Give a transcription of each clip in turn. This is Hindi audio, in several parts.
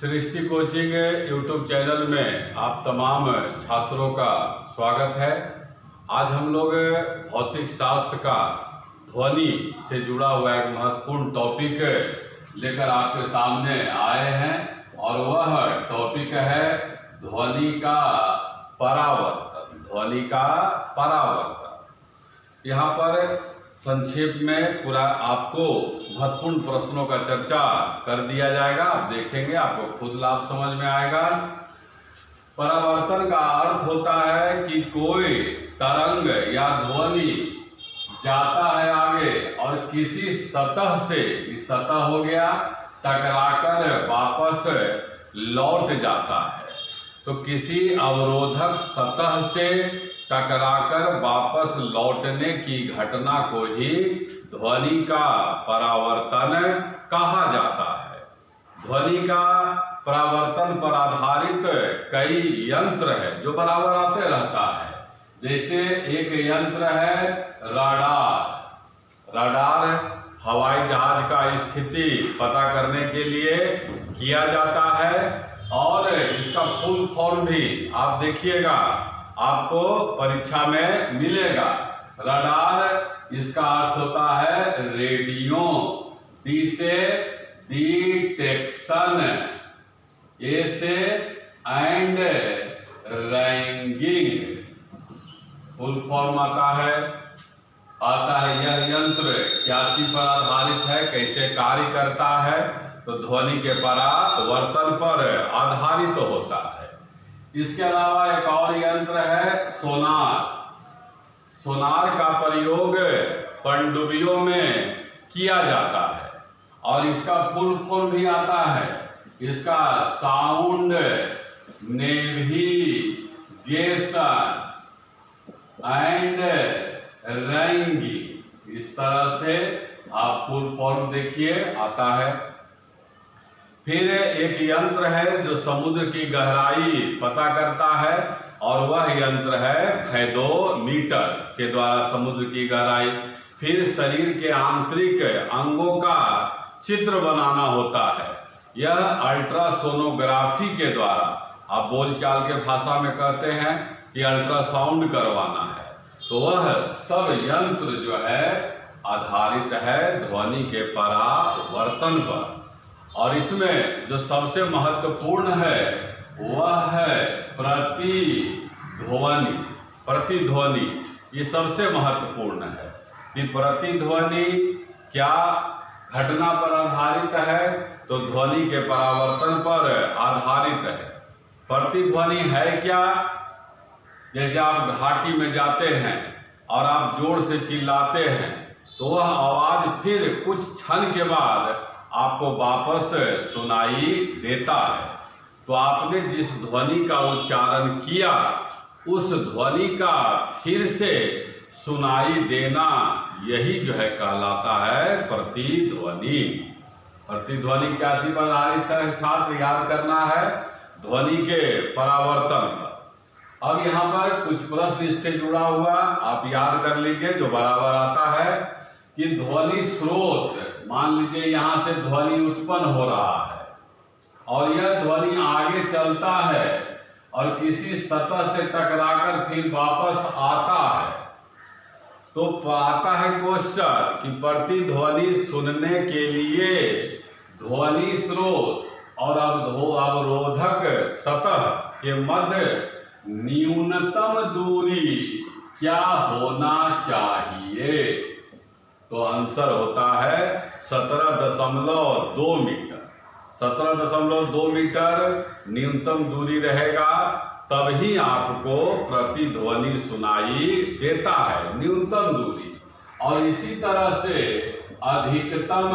सृष्टि कोचिंग यूट्यूब चैनल में आप तमाम छात्रों का स्वागत है। आज हम लोग भौतिक शास्त्र का ध्वनि से जुड़ा हुआ एक महत्वपूर्ण टॉपिक लेकर आपके सामने आए हैं और वह टॉपिक है ध्वनि का परावर्तन। ध्वनि का परावर्तन। यहाँ पर संक्षेप में पूरा आपको महत्वपूर्ण प्रश्नों का चर्चा कर दिया जाएगा। आप देखेंगे, आपको खुद लाभ समझ में आएगा। परावर्तन का अर्थ होता है कि कोई तरंग या ध्वनि जाता है आगे और किसी सतह से, सतह हो गया, टकराकर वापस लौट जाता है। तो किसी अवरोधक सतह से टकराकर वापस लौटने की घटना को ही ध्वनि का परावर्तन कहा जाता है। ध्वनि का परावर्तन पर आधारित कई यंत्र है जो बराबर आते रहता है। जैसे एक यंत्र है रडार। रडार हवाई जहाज का स्थिति पता करने के लिए किया जाता है और इसका फुल फॉर्म भी आप देखिएगा, आपको परीक्षा में मिलेगा। रडार इसका अर्थ होता है रेडियो, डी से डिटेक्शन, ए से एंड रैंगिंग, फुल फॉर्म आता है यह यंत्र क्या चीज पर आधारित है, कैसे कार्य करता है, तो ध्वनि के परावर्तन पर आधारित होता है। इसके अलावा एक और यंत्र है सोनार। सोनार का प्रयोग पनडुब्बियों में किया जाता है और इसका फुल फॉर्म भी आता है। इसका साउंड नेविगेशन एंड रैंगिंग, इस तरह से आप फुल फॉर्म देखिए आता है। फिर एक यंत्र है जो समुद्र की गहराई पता करता है और वह यंत्र है फैदोमीटर के द्वारा समुद्र की गहराई। फिर शरीर के आंतरिक अंगों का चित्र बनाना होता है, यह अल्ट्रासोनोग्राफी के द्वारा, आप बोलचाल के भाषा में कहते हैं कि अल्ट्रासाउंड करवाना है। तो वह सब यंत्र जो है आधारित है ध्वनि के परावर्तन पर। और इसमें जो सबसे महत्वपूर्ण है वह है प्रतिध्वनि। प्रतिध्वनि ये सबसे महत्वपूर्ण है कि प्रतिध्वनि क्या घटना पर आधारित है, तो ध्वनि के परावर्तन पर आधारित है। प्रतिध्वनि है क्या? जैसे आप घाटी में जाते हैं और आप जोर से चिल्लाते हैं तो वह आवाज फिर कुछ क्षण के बाद आपको वापस सुनाई देता है। तो आपने जिस ध्वनि का उच्चारण किया उस ध्वनि का फिर से सुनाई देना, यही जो है कहलाता है प्रतिध्वनि। प्रतिध्वनि क्या चीज पर आधारित है छात्र याद करना है, ध्वनि के परावर्तन पर। अब यहाँ पर कुछ प्रश्न इससे जुड़ा हुआ आप याद कर लीजिए जो बराबर आता है कि ध्वनि स्रोत, मान लीजिए यहाँ से ध्वनि उत्पन्न हो रहा है और यह ध्वनि आगे चलता है और किसी सतह से टकराकर फिर वापस आता है। तो आता है क्वेश्चन कि प्रतिध्वनि सुनने के लिए ध्वनि स्रोत और अवरोधक सतह के मध्य न्यूनतम दूरी क्या होना चाहिए? तो आंसर होता है 17.2 मीटर। 17.2 मीटर न्यूनतम दूरी रहेगा, तभी आपको प्रतिध्वनि सुनाई देता है, न्यूनतम दूरी। और इसी तरह से अधिकतम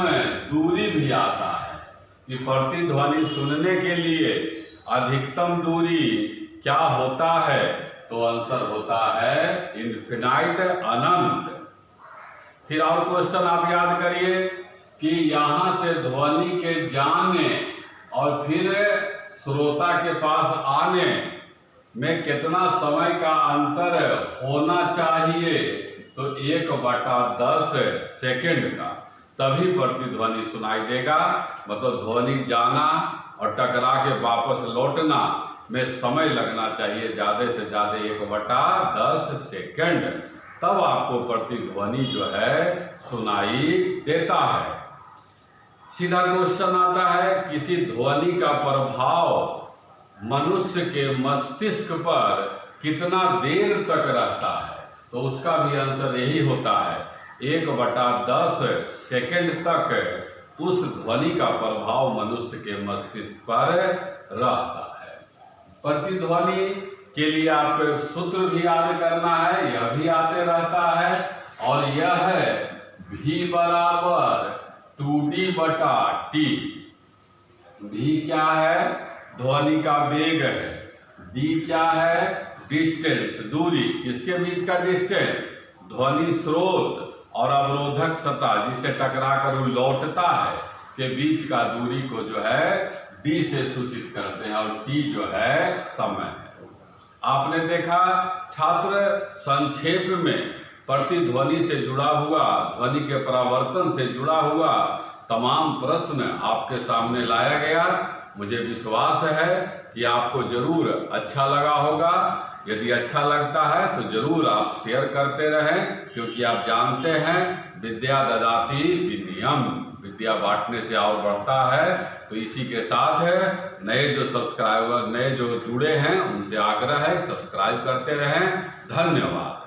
दूरी भी आता है कि प्रतिध्वनि सुनने के लिए अधिकतम दूरी क्या होता है, तो आंसर होता है इनफिनाइट, अनंत। फिर और क्वेश्चन आप याद करिए कि यहाँ से ध्वनि के जाने और फिर श्रोता के पास आने में कितना समय का अंतर होना चाहिए, तो 1/10 सेकंड का, तभी प्रतिध्वनि सुनाई देगा। मतलब ध्वनि जाना और टकरा के वापस लौटना में समय लगना चाहिए ज़्यादा से ज़्यादा 1/10 सेकंड, तब आपको प्रतिध्वनि जो है सुनाई देता है। सीधा क्वेश्चन आता है, किसी ध्वनि का प्रभाव मनुष्य के मस्तिष्क पर कितना देर तक रहता है? तो उसका भी आंसर यही होता है, 1/10 सेकंड तक उस ध्वनि का प्रभाव मनुष्य के मस्तिष्क पर रहता है। प्रतिध्वनि के लिए आपको एक सूत्र भी याद करना है, यह भी आते रहता है, और यह है V बराबर 2D/T। V क्या है? ध्वनि का वेग है। D क्या है? डिस्टेंस, दूरी। किसके बीच का डिस्टेंस? ध्वनि स्रोत और अवरोधक सतह जिससे टकरा कर लौटता है के बीच का दूरी को जो है D से सूचित करते हैं, और T जो है समय है। आपने देखा छात्र, संक्षेप में प्रतिध्वनि से जुड़ा हुआ, ध्वनि के परावर्तन से जुड़ा हुआ तमाम प्रश्न आपके सामने लाया गया। मुझे विश्वास है कि आपको जरूर अच्छा लगा होगा। यदि अच्छा लगता है तो जरूर आप शेयर करते रहें, क्योंकि आप जानते हैं विद्या ददाति विनयम, विद्या बांटने से और बढ़ता है। तो इसी के साथ नए जो सब्सक्राइबर, नए जो जुड़े हैं, उनसे आग्रह है सब्सक्राइब करते रहें। धन्यवाद।